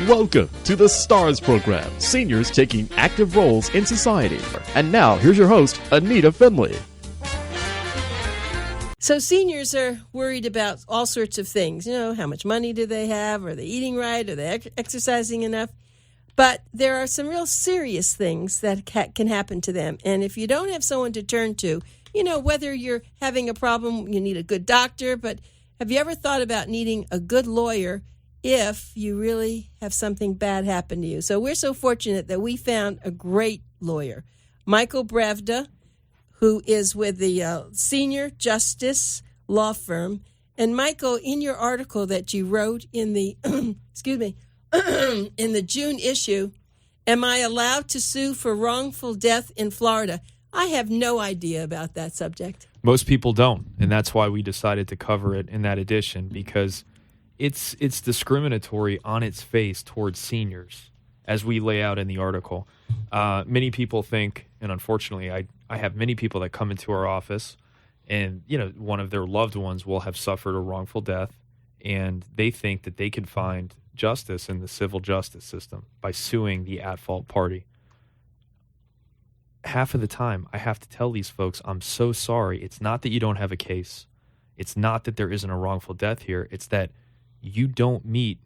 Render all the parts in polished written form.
Welcome to the STARS program, seniors taking active roles in society. And now, here's your host, ANITA FINLEY. So seniors are worried about all sorts of things. You know, how much money do they have? Are they eating right? Are they exercising enough? But there are some real serious things that can happen to them. And if you don't have someone to turn to, you know, whether you're having a problem, you need a good doctor, but have you ever thought about needing a good lawyer if you really have something bad happen to you? So we're so fortunate that we found a great lawyer, Michael Brevda, who is with the Senior Justice Law Firm. And Michael, in your article that you wrote in the, excuse me, in the June issue, Am I Allowed to Sue for Wrongful Death in Florida? I have no idea about that subject. Most people don't, and that's why we decided to cover it in that edition, because it's discriminatory on its face towards seniors, as we lay out in the article. Many people think, and unfortunately I have many people that come into our office and, you know, one of their loved ones will have suffered a wrongful death, and they think that they could find justice in the civil justice system by suing the at-fault party. Half of the time, I have to tell these folks, I'm so sorry. It's not that you don't have a case. It's not that there isn't a wrongful death here. It's that you don't meet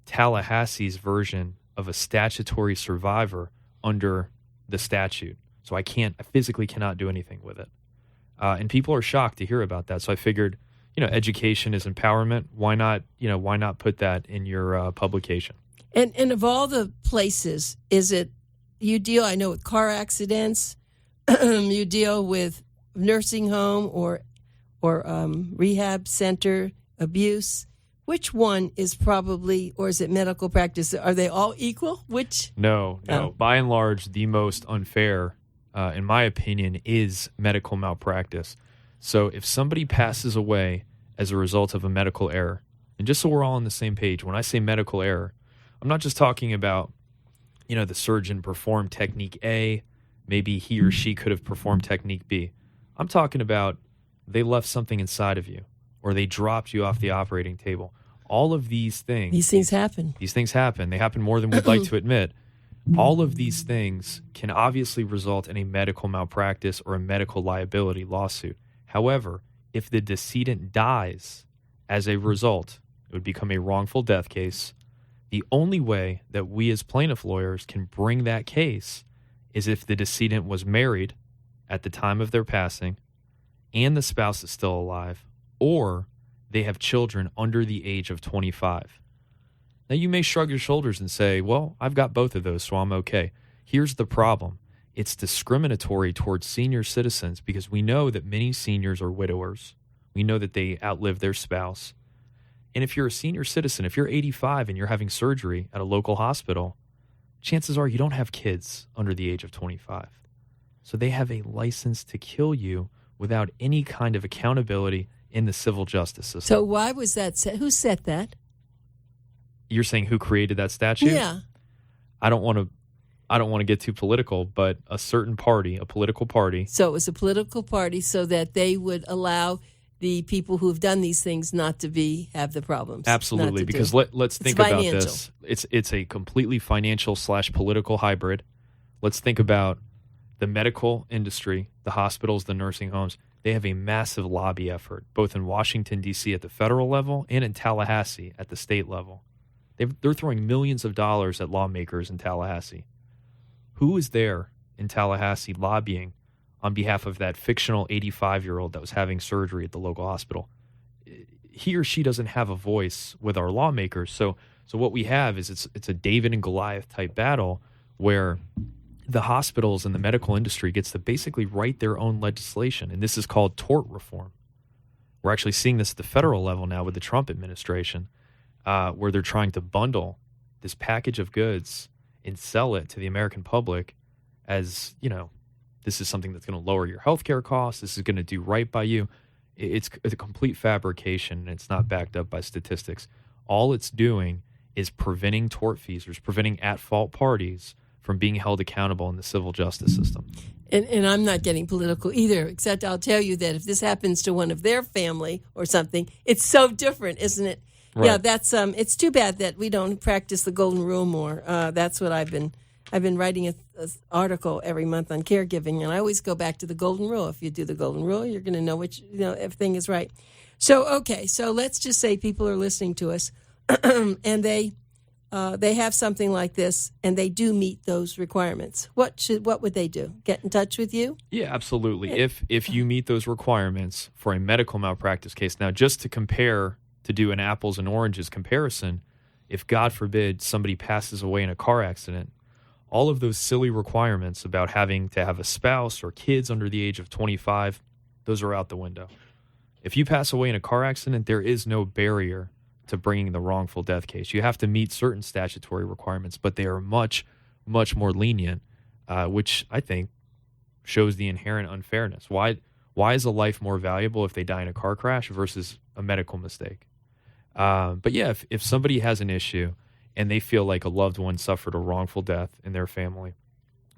Tallahassee's version of a statutory survivor under the statute. So I physically cannot do anything with it. And people are shocked to hear about that. So I figured, you know, education is empowerment. Why not put that in your publication? And of all the places, is it, you deal, I know, with car accidents, you deal with nursing home or rehab center abuse. Which one is probably, or is it medical practice? Are they all equal? Which? No. By and large, the most unfair, in my opinion, is medical malpractice. So if somebody passes away as a result of a medical error, and just so we're all on the same page, when I say medical error, I'm not just talking about, you know, the surgeon performed technique A, maybe he or she could have performed technique B. I'm talking about they left something inside of you, or they dropped you off the operating table. All of these things. These things happen. These things happen. They happen more than we'd like to admit. All of these things can obviously result in a medical malpractice or a medical liability lawsuit. However, if the decedent dies as a result, it would become a wrongful death case. The only way that we as plaintiff lawyers can bring that case is if the decedent was married at the time of their passing and the spouse is still alive, or they have children under the age of 25. Now, you may shrug your shoulders and say, well, I've got both of those, so I'm okay. Here's the problem. It's discriminatory towards senior citizens because we know that many seniors are widowers. We know that they outlive their spouse. And if you're a senior citizen, if you're 85 and you're having surgery at a local hospital, chances are you don't have kids under the age of 25. So they have a license to kill you without any kind of accountability in the civil justice system. So why was that set? Who set that? You're saying who created that statute? Yeah. I don't want to get too political, but a certain party, a political party. So it was a political party so that they would allow the people who have done these things not to have the problems. Absolutely, because let's think about this. It's a completely financial / political hybrid. Let's think about the medical industry, the hospitals, the nursing homes. They have a massive lobby effort, both in Washington, D.C. at the federal level and in Tallahassee at the state level. They're throwing millions of dollars at lawmakers in Tallahassee. Who is there in Tallahassee lobbying on behalf of that fictional 85-year-old that was having surgery at the local hospital? He or she doesn't have a voice with our lawmakers. So what we have is it's a David and Goliath type battle where the hospitals and the medical industry gets to basically write their own legislation, and this is called tort reform. We're actually seeing this at the federal level now with the Trump administration, where they're trying to bundle this package of goods and sell it to the American public as, you know, this is something that's going to lower your healthcare costs. This is going to do right by you. It's a complete fabrication, and it's not backed up by statistics. All it's doing is preventing tortfeasors, preventing at-fault parties from being held accountable in the civil justice system. And I'm not getting political either, except I'll tell you that if this happens to one of their family or something, it's so different, isn't it? Right. Yeah, that's it's too bad that we don't practice the golden rule more. That's what I've been writing an article every month on caregiving, and I always go back to the golden rule. If you do the golden rule, you're going to know everything is right. So okay, so let's just say people are listening to us, and they have something like this, and they do meet those requirements. What would they do? Get in touch with you? Yeah, absolutely. If you meet those requirements for a medical malpractice case, now just to do an apples and oranges comparison, if God forbid somebody passes away in a car accident, all of those silly requirements about having to have a spouse or kids under the age of 25, those are out the window. If you pass away in a car accident, there is no barrier to bringing the wrongful death case. You have to meet certain statutory requirements, but they are much, much more lenient, which I think shows the inherent unfairness. Why is a life more valuable if they die in a car crash versus a medical mistake? But yeah, if somebody has an issue and they feel like a loved one suffered a wrongful death in their family,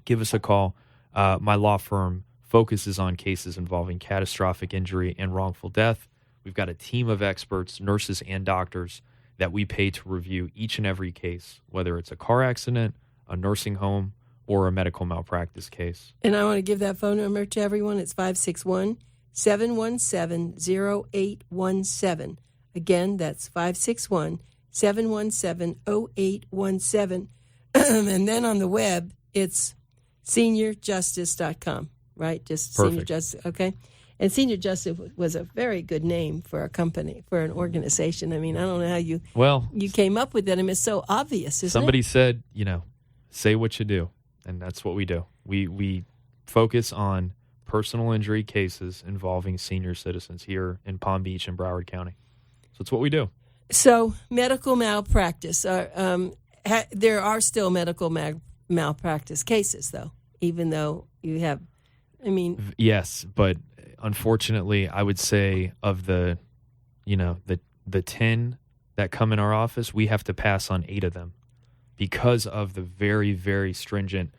give us a call. My law firm focuses on cases involving catastrophic injury and wrongful death. We've got a team of experts, nurses and doctors, that we pay to review each and every case, whether it's a car accident, a nursing home, or a medical malpractice case. And I want to give that phone number to everyone. It's 561-717-0817. Again, that's 561-717-0817. And then on the web, it's seniorjustice.com, right? Just Perfect. Senior Justice, okay? And Senior Justice was a very good name for a company, for an organization. I mean, I don't know how you came up with it. I mean, it's so obvious, isn't somebody it? said, say what you do, and that's what we do. We focus on personal injury cases involving senior citizens here in Palm Beach and Broward County. So it's what we do. So medical malpractice. There are still medical malpractice cases, though, even though you have, Yes, but unfortunately, I would say of the 10 that come in our office, we have to pass on 8 of them because of the very, very stringent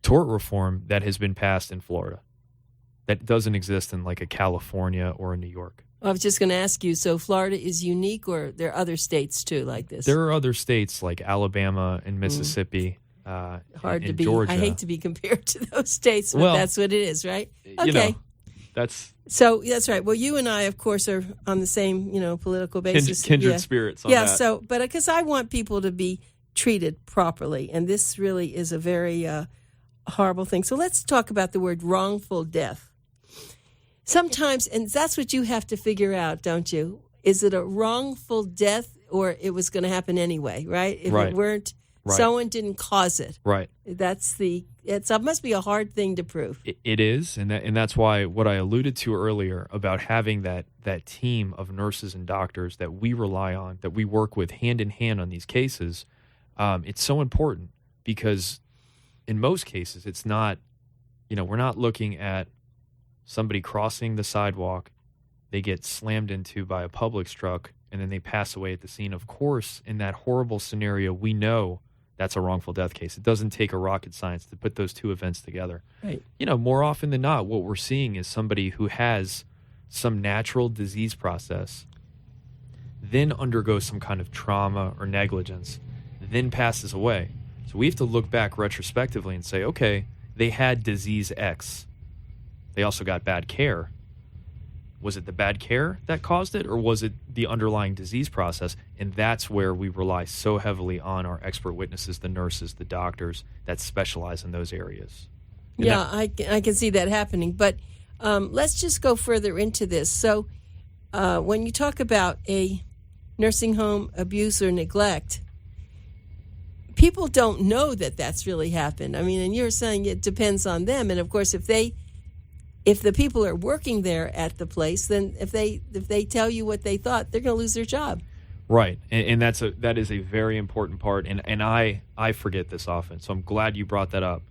tort reform that has been passed in Florida that doesn't exist in like a California or a New York. I was just going to ask you, so Florida is unique, or there are other states too like this? There are other states like Alabama and Mississippi, and Georgia. I hate to be compared to those states, but that's what it is, right? Okay. That's right. Well, you and I, of course, are on the same, political basis. Kindred spirits on that. So, but because I want people to be treated properly, and this really is a very horrible thing. So let's talk about the word wrongful death. Sometimes, and that's what you have to figure out, don't you? Is it a wrongful death, or it was going to happen anyway, right? If it weren't, someone didn't cause it. Right. It must be a hard thing to prove. It is, and that's why what I alluded to earlier about having that team of nurses and doctors that we rely on, that we work with hand in hand on these cases, it's so important because in most cases it's not, we're not looking at somebody crossing the sidewalk, they get slammed into by a Publix truck, and then they pass away at the scene. Of course, in that horrible scenario, we know that's a wrongful death case. It doesn't take a rocket science to put those two events together. Right. More often than not, what we're seeing is somebody who has some natural disease process, then undergoes some kind of trauma or negligence, then passes away. So we have to look back retrospectively and say, okay, they had disease X. They also got bad care. Was it the bad care that caused it, or was it the underlying disease process? And that's where we rely so heavily on our expert witnesses, the nurses, the doctors that specialize in those areas. And I can see that happening. But let's just go further into this. So when you talk about a nursing home abuse or neglect, people don't know that that's really happened. And you're saying it depends on them. And, of course, if the people are working there at the place, then if they tell you what they thought, they're going to lose their job. Right, and that is a very important part, and I forget this often, so I'm glad you brought that up.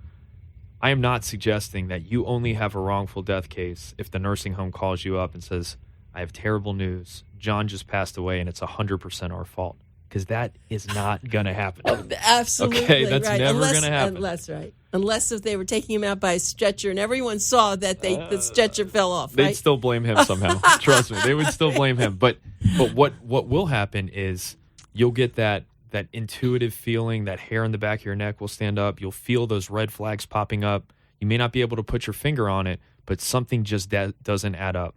I am not suggesting that you only have a wrongful death case if the nursing home calls you up and says, I have terrible news, John just passed away and it's 100% our fault, because that is not going to happen. Absolutely. Okay, that's right. never going to happen. That's right. Unless if they were taking him out by a stretcher and everyone saw that the stretcher fell off, right? They'd still blame him somehow. Trust me, they would still blame him. But But what will happen is you'll get that intuitive feeling, that hair on the back of your neck will stand up. You'll feel those red flags popping up. You may not be able to put your finger on it, but something just doesn't add up.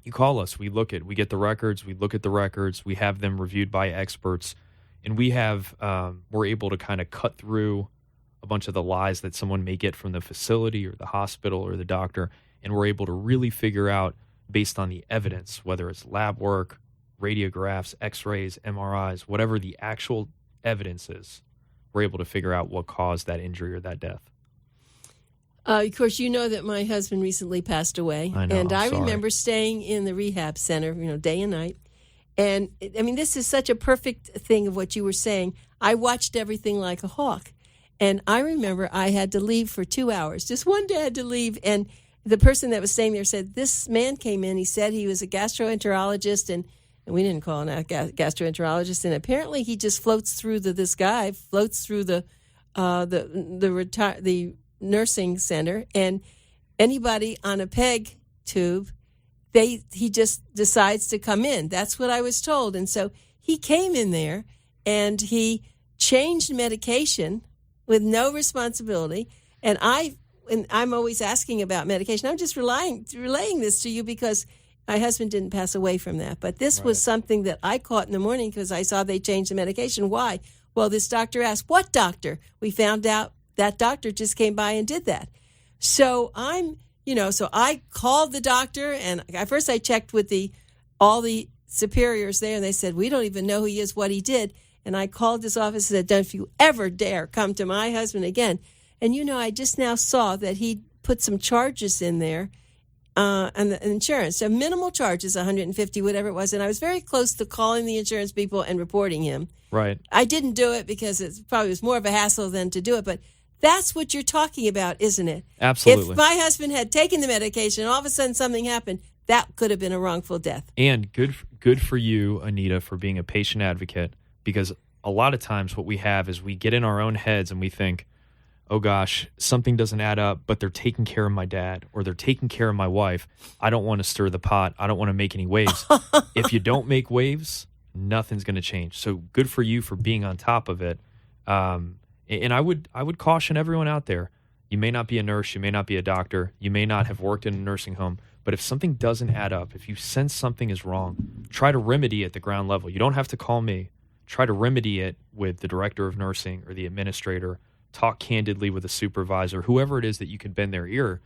You call us. We get the records. We look at the records. We have them reviewed by experts, and we're able to kind of cut through a bunch of the lies that someone may get from the facility or the hospital or the doctor, and we're able to really figure out, based on the evidence, whether it's lab work, radiographs, x-rays, MRIs, whatever the actual evidence is, we're able to figure out what caused that injury or that death. Of course, you know that my husband recently passed away. I know, and I sorry. remember staying in the rehab center, day and night. And, I mean, this is such a perfect thing of what you were saying. I watched everything like a hawk. And I remember I had to leave for 2 hours. Just one day I had to leave. And the person that was staying there said, this man came in. He said he was a gastroenterologist, and we didn't call him a gastroenterologist. And apparently he just floats through the nursing center, and anybody on a peg tube, he just decides to come in. That's what I was told. And so he came in there and he changed medication with no responsibility. And I'm always asking about medication. I'm just relaying this to you because my husband didn't pass away from that. But this was something that I caught in the morning because I saw they changed the medication. Why? Well, this doctor asked, what doctor? We found out that doctor just came by and did that. So so I called the doctor, and at first I checked with all the superiors there, and they said, we don't even know who he is, what he did. And I called his office and said, don't you ever dare come to my husband again. And, I just now saw that he put some charges in there on the insurance. So minimal charges, $150, whatever it was. And I was very close to calling the insurance people and reporting him. Right. I didn't do it because it probably was more of a hassle than to do it, but that's what you're talking about, isn't it? Absolutely. If my husband had taken the medication and all of a sudden something happened, that could have been a wrongful death. And good for you, Anita, for being a patient advocate, because a lot of times what we have is we get in our own heads and we think, oh gosh, something doesn't add up, but they're taking care of my dad or they're taking care of my wife. I don't want to stir the pot. I don't want to make any waves. If you don't make waves, nothing's going to change. So good for you for being on top of it. And I would caution everyone out there. You may not be a nurse, you may not be a doctor, you may not have worked in a nursing home, but if something doesn't add up, if you sense something is wrong, try to remedy it at the ground level. You don't have to call me. Try to remedy it with the director of nursing or the administrator. Talk candidly with a supervisor, whoever it is that you can bend their ear,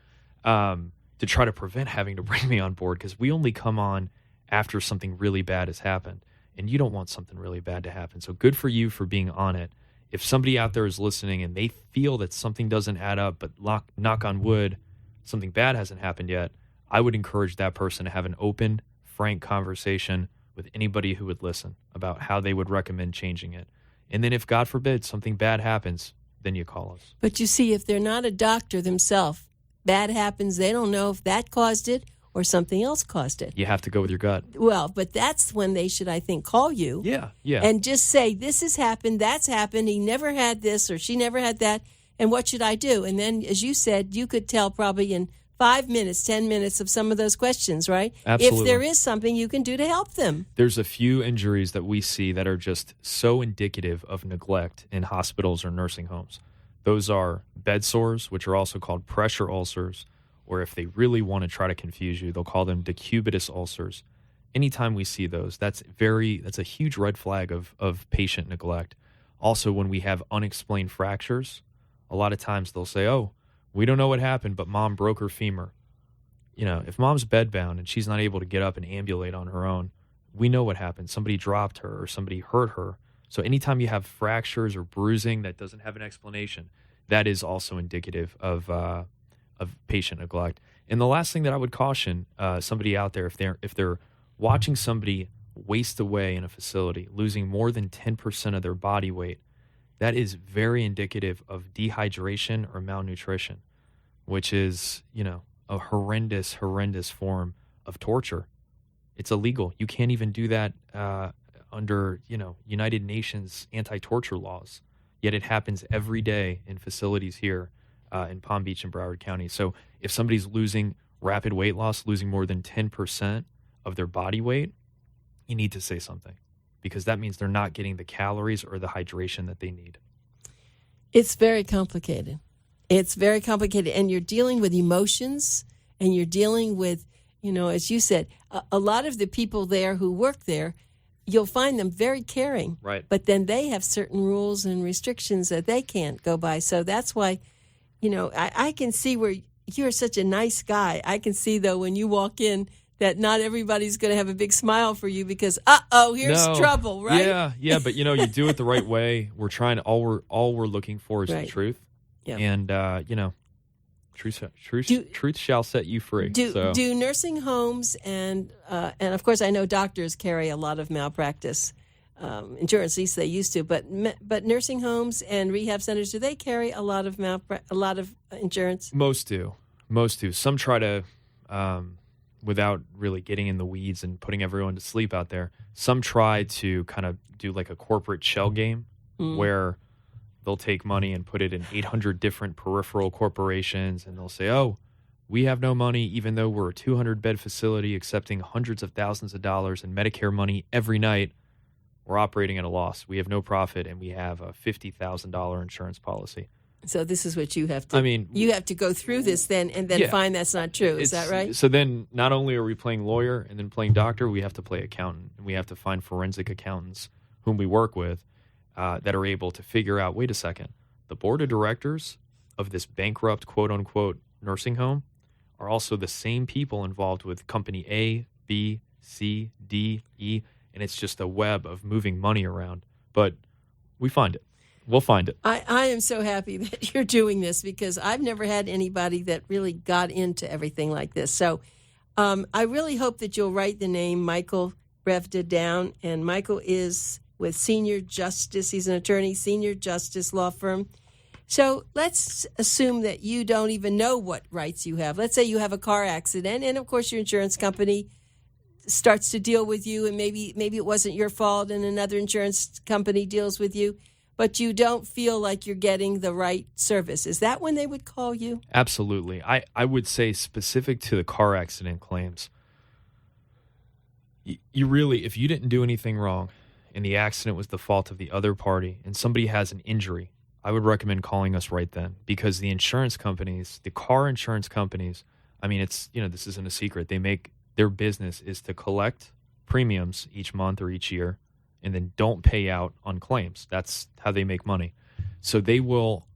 to try to prevent having to bring me on board, because we only come on after something really bad has happened, and you don't want something really bad to happen. So good for you for being on it. If somebody out there is listening and they feel that something doesn't add up, but knock on wood, something bad hasn't happened yet, I would encourage that person to have an open, frank conversation with anybody who would listen about how they would recommend changing it. And then if, God forbid, something bad happens, then you call us. But you see, if they're not a doctor themselves, bad happens, they don't know if that caused it or something else caused it. You have to go with your gut. Well, but that's when they should, I think, call you. Yeah. And just say, this has happened, that's happened, he never had this or she never had that, and what should I do? And then, as you said, you could tell probably in 5 minutes, 10 minutes of some of those questions, right? Absolutely. If there is something you can do to help them. There's a few injuries that we see that are just so indicative of neglect in hospitals or nursing homes. Those are bed sores, which are also called pressure ulcers, or if they really want to try to confuse you, they'll call them decubitus ulcers. Anytime we see those, that's a huge red flag of patient neglect. Also, when we have unexplained fractures, a lot of times they'll say, oh, we don't know what happened, but mom broke her femur. If mom's bedbound and she's not able to get up and ambulate on her own, we know what happened. Somebody dropped her or somebody hurt her. So anytime you have fractures or bruising that doesn't have an explanation, that is also indicative of patient neglect. And the last thing that I would caution somebody out there, if they're watching somebody waste away in a facility, losing more than 10% of their body weight, that is very indicative of dehydration or malnutrition, which is, a horrendous form of torture. It's illegal. You can't even do that under, United Nations anti-torture laws. Yet it happens every day in facilities here in Palm Beach and Broward County. So if somebody's losing rapid weight loss, losing more than 10% of their body weight, you need to say something, because that means they're not getting the calories or the hydration that they need. It's very complicated. It's very complicated. And you're dealing with emotions, and you're dealing with, as you said, a lot of the people there who work there, you'll find them very caring. Right. But then they have certain rules and restrictions that they can't go by. So that's why, I can see where you're such a nice guy. I can see, though, when you walk in, that not everybody's going to have a big smile for you because, here's trouble, right? Yeah, but you do it the right way. We're trying to, all we're looking for is the truth. Yeah. And, truth shall set you free. Do nursing homes and of course I know doctors carry a lot of malpractice insurance, at least they used to, but nursing homes and rehab centers, do they carry a lot of insurance? Most do. Some try to, without really getting in the weeds and putting everyone to sleep out there, some try to kind of do like a corporate shell game where they'll take money and put it in 800 different peripheral corporations, and they'll say, oh, we have no money, even though we're a 200-bed facility accepting hundreds of thousands of dollars in Medicare money every night. We're operating at a loss. We have no profit, and we have a $50,000 insurance policy. So this is what you have to. You have to go through this then, and then find that's not true. Is that right? So then, not only are we playing lawyer and then playing doctor, we have to play accountant, and we have to find forensic accountants whom we work with that are able to figure out. Wait a second, the board of directors of this bankrupt quote unquote nursing home are also the same people involved with company A, B, C, D, E, and it's just a web of moving money around. But we find it. We'll find it. I am so happy that you're doing this because I've never had anybody that really got into everything like this. So I really hope that you'll write the name Michael Brevda down. And Michael is with Senior Justice. He's an attorney, Senior Justice law firm. So let's assume that you don't even know what rights you have. Let's say you have a car accident, and of course your insurance company starts to deal with you, and maybe it wasn't your fault, and another insurance company deals with you, but you don't feel like you're getting the right service. Is that when they would call you? Absolutely. I would say specific to the car accident claims, you really, if you didn't do anything wrong and the accident was the fault of the other party and somebody has an injury, I would recommend calling us right then, because the insurance companies, the car insurance companies, it's, this isn't a secret. Their business is to collect premiums each month or each year and then don't pay out on claims. That's how they make money. So they will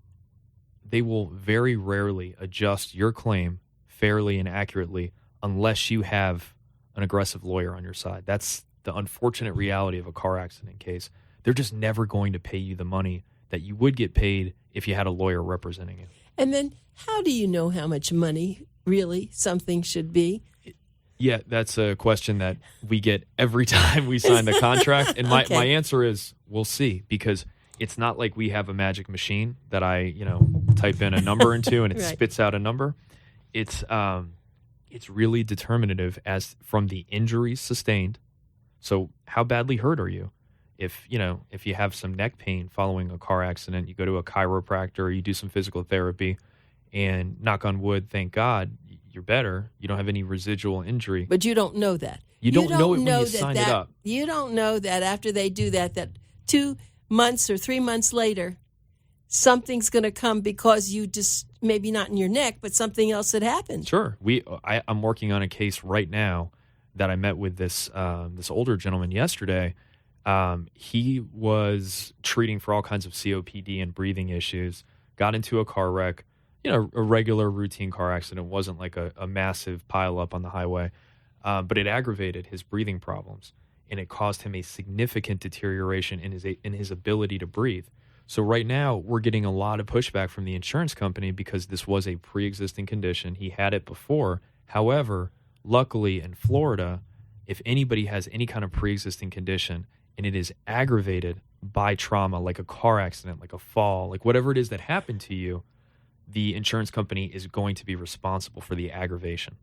very rarely adjust your claim fairly and accurately unless you have an aggressive lawyer on your side. That's the unfortunate reality of a car accident case. They're just never going to pay you the money that you would get paid if you had a lawyer representing you. And then how do you know how much money really something should be? Yeah, that's a question that we get every time we sign the contract. And my answer is we'll see, because it's not like we have a magic machine that I, type in a number into and it spits out a number. It's really determinative as from the injuries sustained. So how badly hurt are you? If you have some neck pain following a car accident, you go to a chiropractor, you do some physical therapy, and knock on wood, thank God, you're better. You don't have any residual injury. But you don't know that. You don't know it when you sign it up. You don't know that after they do that 2 months or 3 months later, something's going to come because you just, maybe not in your neck, but something else had happened. Sure. I'm working on a case right now that I met with this older gentleman yesterday. He was treating for all kinds of COPD and breathing issues, got into a car wreck, a regular routine car accident. Wasn't like a massive pile up on the highway, but it aggravated his breathing problems, and it caused him a significant deterioration in his ability to breathe. So right now we're getting a lot of pushback from the insurance company because this was a pre-existing condition. He had it before. However, luckily in Florida, if anybody has any kind of pre-existing condition and it is aggravated by trauma, like a car accident, like a fall, like whatever it is that happened to you, the insurance company is going to be responsible for the aggravation.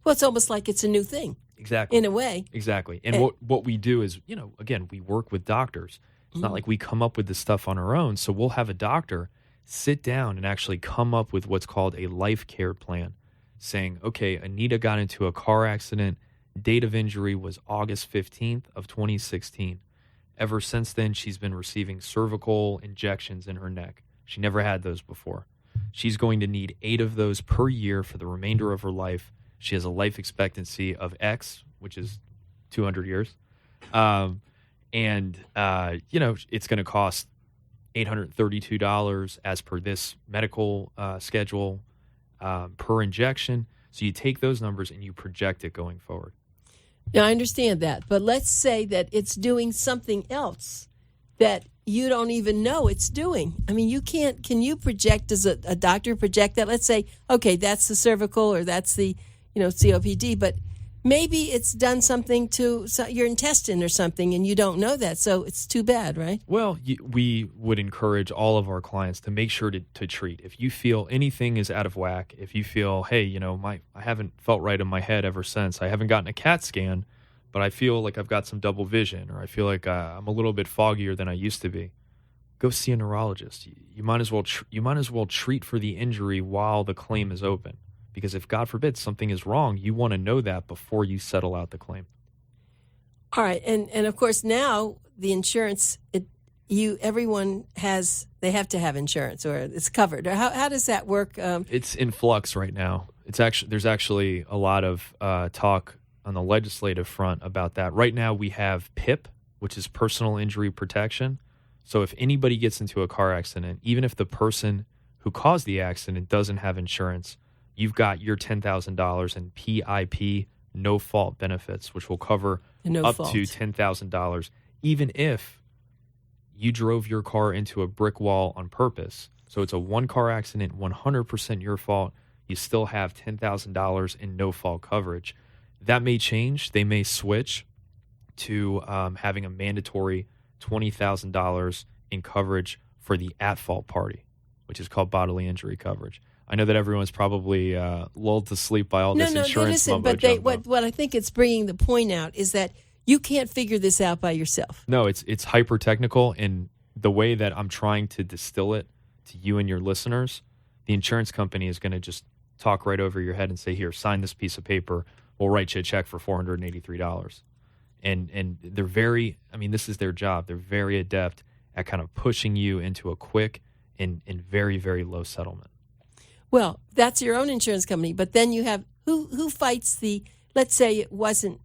Well, it's almost like it's a new thing. Exactly. In a way. Exactly. And what we do is, again, we work with doctors. It's not like we come up with this stuff on our own. So we'll have a doctor sit down and actually come up with what's called a life care plan, saying, okay, Anita got into a car accident Date of injury was August 15th of 2016. Ever since then, she's been receiving cervical injections in her neck. She never had those before. She's going to need 8 of those per year for the remainder of her life. She has a life expectancy of X, which is 200 years. It's going to cost $832 as per this medical schedule per injection. So you take those numbers and you project it going forward. Now, I understand that, but let's say that it's doing something else that you don't even know it's doing. I mean, can you project, does a doctor project that? Let's say, okay, that's the cervical or that's the, COPD, but maybe it's done something to your intestine or something and you don't know that, so it's too bad, right? Well, we would encourage all of our clients to make sure to treat. If you feel anything is out of whack, if you feel, hey, I haven't felt right in my head ever since, I haven't gotten a CAT scan, but I feel like I've got some double vision, or I feel like I'm a little bit foggier than I used to be, go see a neurologist. You might as well treat for the injury while the claim is open. Because if, God forbid, something is wrong, you want to know that before you settle out the claim. All right. And of course, now the insurance, everyone they have to have insurance or it's covered. Or how does that work? It's in flux right now. There's actually a lot of talk on the legislative front about that. Right now we have PIP, which is personal injury protection. So if anybody gets into a car accident, even if the person who caused the accident doesn't have insurance, you've got your $10,000 in PIP no-fault benefits, which will cover up to $10,000, even if you drove your car into a brick wall on purpose. So it's a one-car accident, 100% your fault. You still have $10,000 in no-fault coverage. That may change. They may switch to having a mandatory $20,000 in coverage for the at-fault party, which is called bodily injury coverage. I know that everyone's probably lulled to sleep by all this insurance mumbo jumbo. But what I think it's bringing the point out is that you can't figure this out by yourself. No, it's hyper technical, and the way that I'm trying to distill it to you and your listeners, the insurance company is going to just talk right over your head and say, "Here, sign this piece of paper. We'll write you a check for $483." And they're this is their job. They're very adept at kind of pushing you into a quick and very, very low settlement. Well, that's your own insurance company, but then you have who fights the, let's say it wasn't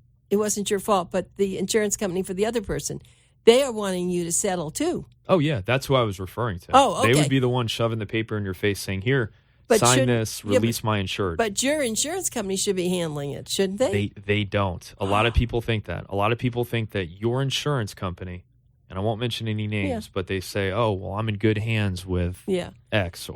your fault, but the insurance company for the other person. They are wanting you to settle too. Oh yeah, that's who I was referring to. Oh, okay. They would be the one shoving the paper in your face saying, "Here, sign this, release my insured." But your insurance company should be handling it, shouldn't they? They don't. A lot of people think that. A lot of people think that your insurance company, and I won't mention any names, but they say, "Oh, well, I'm in good hands with X."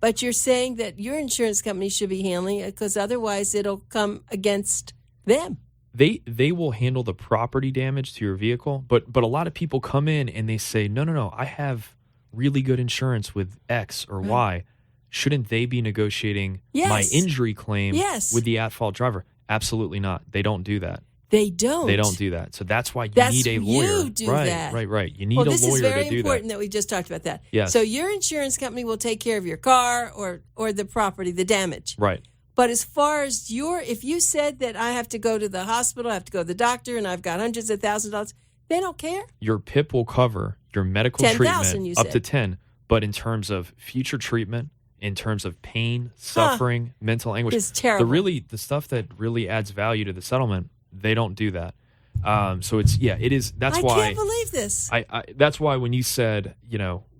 But you're saying that your insurance company should be handling it because otherwise it'll come against them. They will handle the property damage to your vehicle, but a lot of people come in and they say, no, I have really good insurance with X or Y. Shouldn't they be negotiating my injury claim with the at-fault driver? Absolutely not. They don't do that. They don't do that. So that's why you need a lawyer. You do that. Right. You need a lawyer to do that. This is very important that we just talked about that. Yes. So your insurance company will take care of your car or the property, the damage. Right. But as far as if you said that I have to go to the hospital, I have to go to the doctor, and I've got hundreds of thousands of dollars, they don't care. Your PIP will cover your medical treatment up to 10, but in terms of future treatment, in terms of pain, suffering, mental anguish, it's terrible. The stuff that really adds value to the settlement, they don't do that. So it is. That's why I can't believe this. That's why when you said,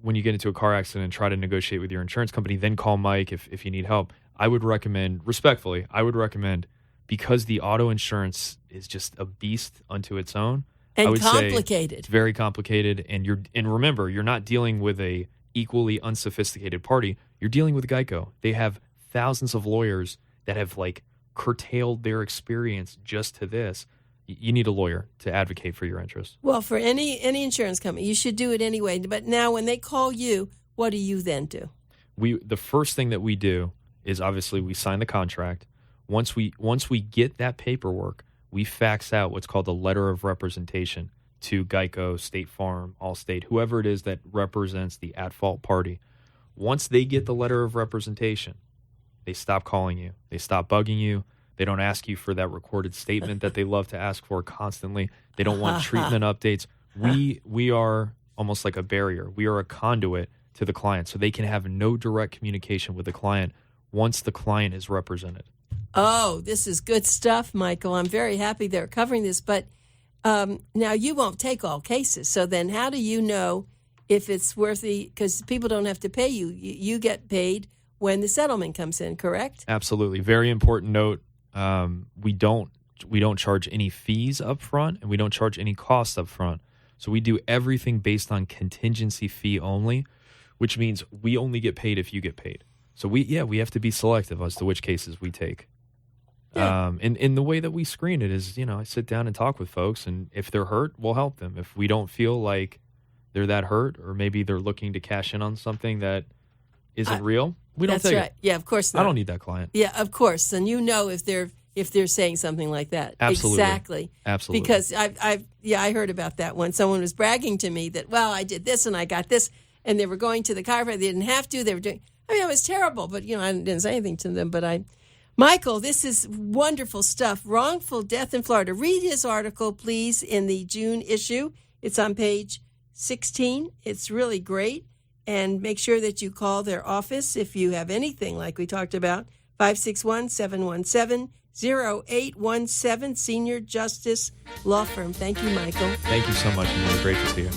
when you get into a car accident and try to negotiate with your insurance company, then call Mike if you need help. I would recommend, respectfully, because the auto insurance is just a beast unto its own. And I would complicated. Say it's very complicated. And remember, you're not dealing with a equally unsophisticated party. You're dealing with Geico. They have thousands of lawyers that have curtailed their experience just to this. You need a lawyer to advocate for your interests. Well, for any insurance company, you should do it anyway. But now when they call you, what do you then do? The first thing that we do is obviously we sign the contract. Once we get that paperwork, we fax out what's called a letter of representation to Geico, State Farm, Allstate, whoever it is that represents the at-fault party. Once they get the letter of representation, they stop calling you. They stop bugging you. They don't ask you for that recorded statement that they love to ask for constantly. They don't want treatment updates. We are almost like a barrier. We are a conduit to the client, so they can have no direct communication with the client once the client is represented. Oh, this is good stuff, Michael. I'm very happy they're covering this. But now you won't take all cases. So then how do you know if it's worthy? Because people don't have to pay you. You get paid when the settlement comes in, correct? Absolutely. Very important note. We don't charge any fees up front, and we don't charge any costs up front. So we do everything based on contingency fee only, which means we only get paid if you get paid. So we have to be selective as to which cases we take. Yeah. And the way that we screen it is, I sit down and talk with folks, and if they're hurt, we'll help them. If we don't feel like they're that hurt, or maybe they're looking to cash in on something that isn't real, we don't take it. Yeah, of course not. I don't need that client. Yeah, of course. And if they're saying something like that. Absolutely. Exactly. Absolutely. Because I heard about that one. Someone was bragging to me that, well, I did this and I got this, and they were going to the chiropractor. They didn't have to. They were doing. It was terrible, but I didn't say anything to them. But Michael, this is wonderful stuff. Wrongful death in Florida. Read his article, please, in the June issue. It's on page 16. It's really great. And make sure that you call their office if you have anything like we talked about. 561-717-0817, Senior Justice Law Firm. Thank you, Michael. Thank you so much. It was great to see you.